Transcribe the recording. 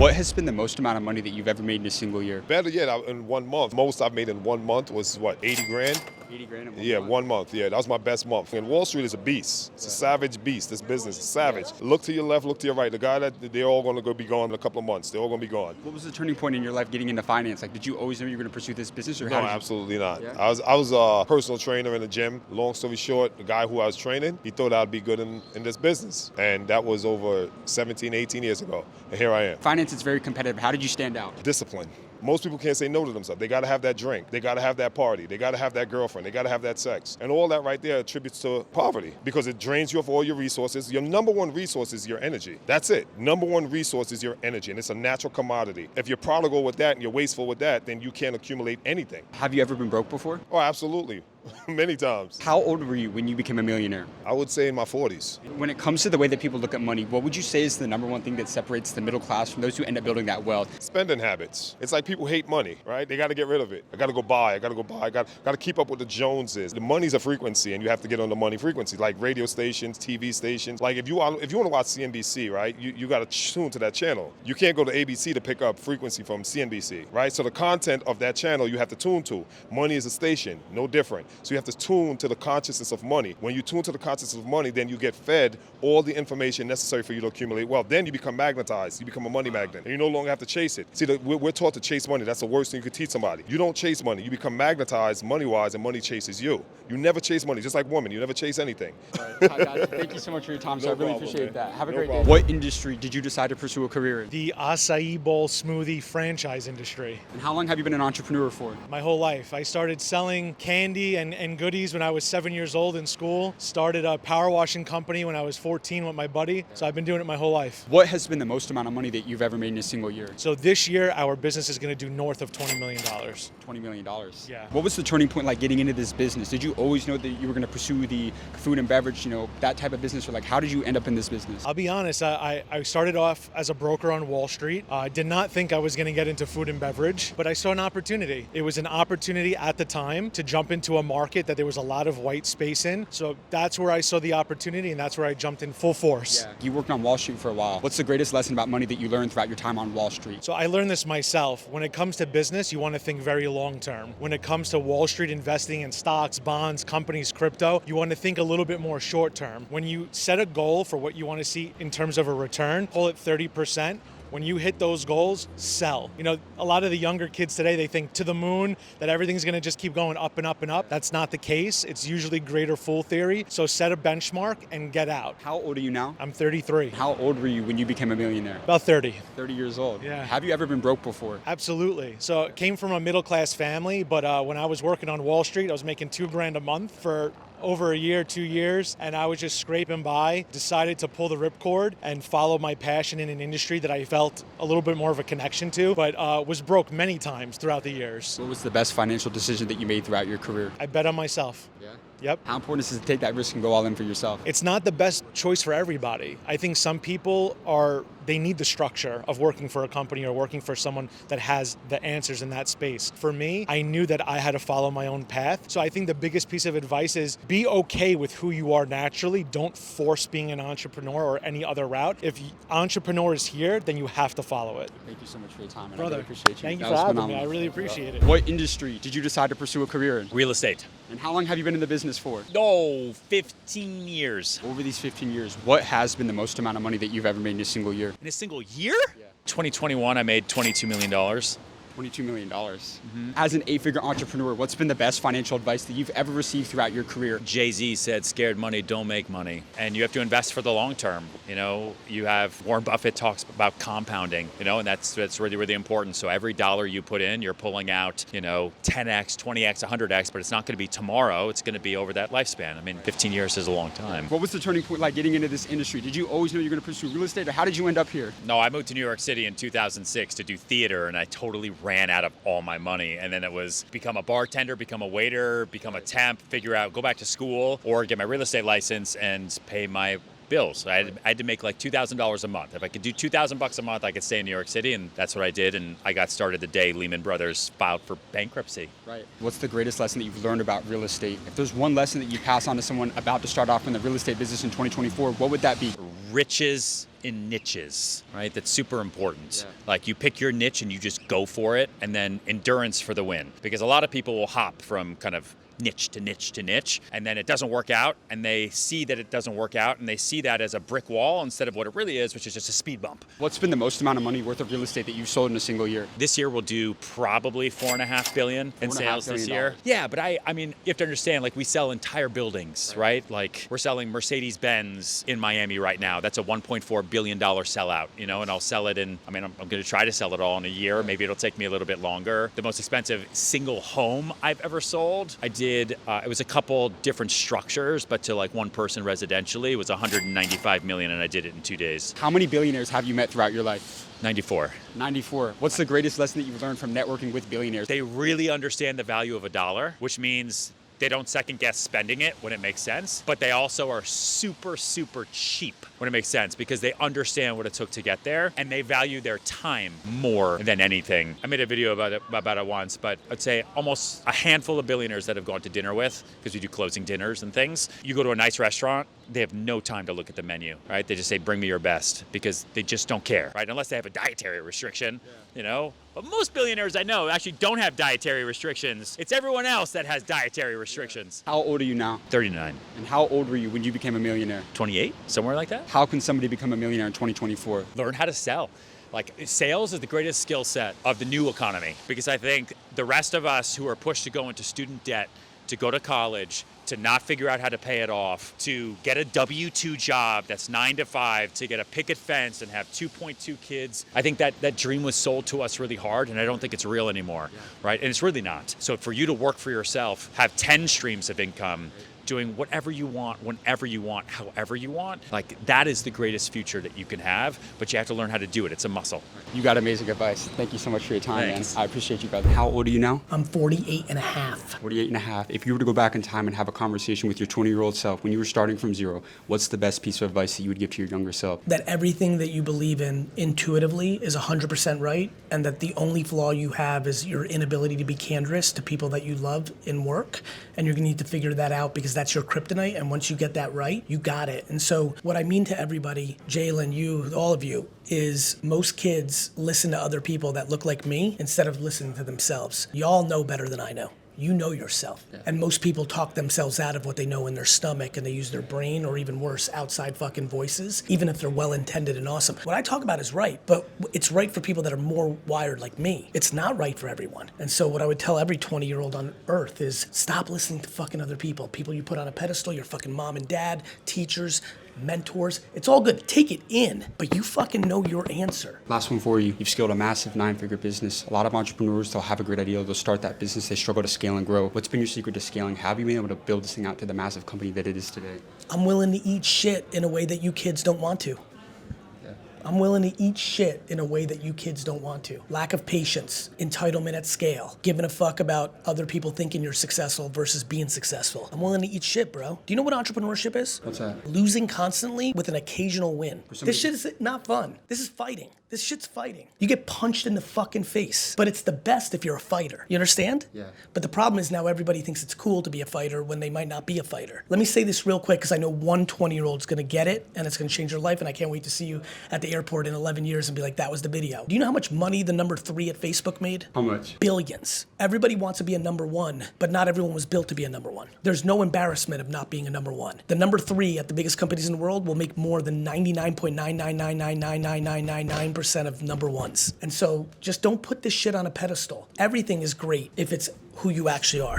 What has been the most amount of money that you've ever made in a single year? Better yet, in 1 month. Most I've made in 1 month was what, 80 grand? 80 grand in Yeah, month? 1 month. Yeah, that was my best month. And Wall Street is a beast. It's a savage beast. This business is savage. Look to your left, look to your right. The guy that they're all going to be gone in a couple of months. They're all going to be gone. What was the turning point in your life getting into finance? Like, did you always know you were going to pursue this business, or No, how did you? absolutely not. Yeah? I was a personal trainer in the gym. Long story short, the guy who I was training, he thought I'd be good in this business. And that was over 17, 18 years ago. And here I am. Finance is very competitive. How did you stand out? Discipline. Most people can't say no to themselves. They got to have that drink. They got to have that party. They got to have that girlfriend. They got to have that sex. And all that right there attributes to poverty because it drains you of all your resources. Your number one resource is your energy. That's it. Number one resource is your energy, and it's a natural commodity. If you're prodigal with that and you're wasteful with that, then you can't accumulate anything. Have you ever been broke before? Oh, absolutely. Many times. How old were you when you became a millionaire? I would say in my 40s. When it comes to the way that people look at money, what would you say is the number one thing that separates the middle class from those who end up building that wealth? Spending habits. It's like people hate money, right? They got to get rid of it. I got to go buy. I got to keep up with the Joneses. The money's a frequency, and you have to get on the money frequency, like radio stations, TV stations. Like if you want to watch CNBC, right? You got to tune to that channel. You can't go to ABC to pick up frequency from CNBC, right? So the content of that channel you have to tune to. Money is a station, no different. So you have to tune to the consciousness of money. When you tune to the consciousness of money, then you get fed all the information necessary for you to accumulate wealth. Then you become magnetized. You become a money magnet, and you no longer have to chase it. See, we're taught to chase money. That's the worst thing you could teach somebody. You don't chase money. You become magnetized money-wise, and money chases you. You never chase money, just like women. You never chase anything. Right. Thank you so much for your time, sir. I really problem, appreciate man. that. Have a No great problem. day. What industry did you decide to pursue a career in? The acai bowl smoothie franchise industry. And how long have you been an entrepreneur for? My whole life. I started selling candy and goodies when I was 7 years old in school. Started a power washing company when I was 14 with my buddy. So I've been doing it my whole life. What has been the most amount of money that you've ever made in a single year? So this year, our business is going to do north of $20 million. $20 million. Yeah. What was the turning point like getting into this business? Did you always know that you were going to pursue the food and beverage, that type of business? Or like, how did you end up in this business? I'll be honest, I started off as a broker on Wall Street. I did not think I was going to get into food and beverage, but I saw an opportunity. It was an opportunity at the time to jump into a market that there was a lot of white space in. So that's where I saw the opportunity, and that's where I jumped in full force. Yeah. You worked on Wall Street for a while. What's the greatest lesson about money that you learned throughout your time on Wall Street? So I learned this myself. When it comes to business, you want to think very long term. When it comes to Wall Street investing in stocks, bonds, companies, crypto, you want to think a little bit more short term. When you set a goal for what you want to see in terms of a return, call it 30%. When you hit those goals, sell. A lot of the younger kids today, they think to the moon, that everything's going to just keep going up and up and up. That's not the case. It's usually greater fool theory. So set a benchmark and get out. How old are you now? I'm 33. How old were you when you became a millionaire? About 30. 30 years old. Yeah. Have you ever been broke before? Absolutely. So it came from a middle class family, but when I was working on Wall Street, I was making $2,000 a month for over a year, 2 years, and I was just scraping by, decided to pull the ripcord and follow my passion in an industry that I felt a little bit more of a connection to, but was broke many times throughout the years. What was the best financial decision that you made throughout your career? I bet on myself. Yeah. Yep. How important is it to take that risk and go all in for yourself? It's not the best choice for everybody. I think some people they need the structure of working for a company or working for someone that has the answers in that space. For me, I knew that I had to follow my own path. So I think the biggest piece of advice is be okay with who you are naturally. Don't force being an entrepreneur or any other route. If entrepreneur is here, then you have to follow it. Thank you so much for your time, and Brother, I really appreciate you. thank you That for was having me. phenomenal. I really appreciate it. What industry did you decide to pursue a career in? Real estate. And how long have you been in the business for? 15 years. Over these 15 years, what has been the most amount of money that you've ever made in a single year? In a single year? Yeah. 2021, I made $22 million. $22 million. As an 8-figure entrepreneur, what's been the best financial advice that you've ever received throughout your career? Jay-Z said, scared money don't make money. And you have to invest for the long term. You have Warren Buffett talks about compounding, and that's really, really important. So every dollar you put in, you're pulling out, 10x, 20x, 100x, but it's not going to be tomorrow. It's going to be over that lifespan. 15 years is a long time. What was the turning point like getting into this industry? Did you always know you were going to pursue real estate, or how did you end up here? No, I moved to New York City in 2006 to do theater, and I totally ran out of all my money. And then it was become a bartender, become a waiter, become a temp, go back to school, or get my real estate license and pay my bills. I had to make like $2,000 a month. If I could do $2,000 a month, I could stay in New York City, and that's what I did. And I got started the day Lehman Brothers filed for bankruptcy. Right. What's the greatest lesson that you've learned about real estate? If there's one lesson that you pass on to someone about to start off in the real estate business in 2024, what would that be? Riches in niches, right? That's super important. Yeah. Like you pick your niche and you just go for it, and then endurance for the win. Because a lot of people will hop from kind of niche to niche to niche, and then it doesn't work out, and they see that it doesn't work out, and they see that as a brick wall instead of what it really is, which is just a speed bump. What's been the most amount of money worth of real estate that you've sold in a single year? This year we'll do probably $4.5 billion in sales this year. Yeah, but I mean, you have to understand, like we sell entire buildings, right? Like we're selling Mercedes-Benz in Miami right now. That's a $1.4 billion sellout, you know, and I'll sell it in, I mean, I'm going to try to sell it all in a year. Maybe it'll take me a little bit longer. The most expensive single home I've ever sold, I did, it was a couple different structures, but to like one person residentially, it was $195 million, and I did it in 2 days. How many billionaires have you met throughout your life? 94. 94. What's the greatest lesson that you've learned from networking with billionaires? They really understand the value of a dollar, which means they don't second guess spending it when it makes sense, but they also are super, super cheap when it makes sense because they understand what it took to get there, and they value their time more than anything. I made a video about it once, but I'd say almost a handful of billionaires that I've gone to dinner with, because we do closing dinners and things. You go to a nice restaurant, they have no time to look at the menu, right? They just say, bring me your best, because they just don't care, right? Unless they have a dietary restriction, you know? But most billionaires I know actually don't have dietary restrictions. It's everyone else that has dietary restrictions. How old are you now? 39. And how old were you when you became a millionaire? 28, somewhere like that. How can somebody become a millionaire in 2024? Learn how to sell. Like sales is the greatest skill set of the new economy, because I think the rest of us who are pushed to go into student debt, to go to college, to not figure out how to pay it off, to get a W-2 job that's 9 to 5, to get a picket fence and have 2.2 kids. I think that dream was sold to us really hard, and I don't think it's real anymore, right? And it's really not. So for you to work for yourself, have 10 streams of income, doing whatever you want, whenever you want, however you want, like that is the greatest future that you can have, but you have to learn how to do it. It's a muscle. You got amazing advice. Thank you so much for your time, Thanks. man. I appreciate you, brother. How old are you now? I'm 48 and a half. 48 and a half. If you were to go back in time and have a conversation with your 20-year-old self when you were starting from zero, what's the best piece of advice that you would give to your younger self? That everything that you believe in intuitively is 100% right, and that the only flaw you have is your inability to be candorous to people that you love in work, and you're gonna need to figure that out because that's your kryptonite, and once you get that right, you got it. And so what I mean to everybody, Jalen, you, all of you, is most kids listen to other people that look like me instead of listening to themselves. Y'all know better than I know. You know yourself. Yeah. And most people talk themselves out of what they know in their stomach, and they use their brain, or even worse, outside fucking voices, even if they're well-intended and awesome. What I talk about is right, but it's right for people that are more wired like me. It's not right for everyone. And so what I would tell every 20-year-old on earth is stop listening to fucking other people. People you put on a pedestal, your fucking mom and dad, teachers, mentors. It's all good. Take it in, but you fucking know your answer. Last one for you. You've scaled a massive 9-figure business. A lot of entrepreneurs, they'll have a great idea, they'll start that business, they struggle to scale and grow. What's been your secret to scaling? How have you been able to build this thing out to the massive company that it is today? I'm willing to eat shit in a way that you kids don't want to. I'm willing to eat shit in a way that you kids don't want to. Lack of patience, entitlement at scale, giving a fuck about other people thinking you're successful versus being successful. I'm willing to eat shit, bro. Do you know what entrepreneurship is? What's that? Losing constantly with an occasional win. This shit is not fun. This is fighting. This shit's fighting. You get punched in the fucking face, but it's the best if you're a fighter. You understand? Yeah. But the problem is now everybody thinks it's cool to be a fighter when they might not be a fighter. Let me say this real quick, because I know one 20-year-old's gonna get it, and it's gonna change your life, and I can't wait to see you at the airport in 11 years and be like, that was the video. Do you know how much money the number 3 at Facebook made? How much? Billions. Everybody wants to be a number 1, but not everyone was built to be a number 1. There's no embarrassment of not being a number 1. The number 3 at the biggest companies in the world will make more than 99.999999999% of number 1s. And so just don't put this shit on a pedestal. Everything is great if it's who you actually are.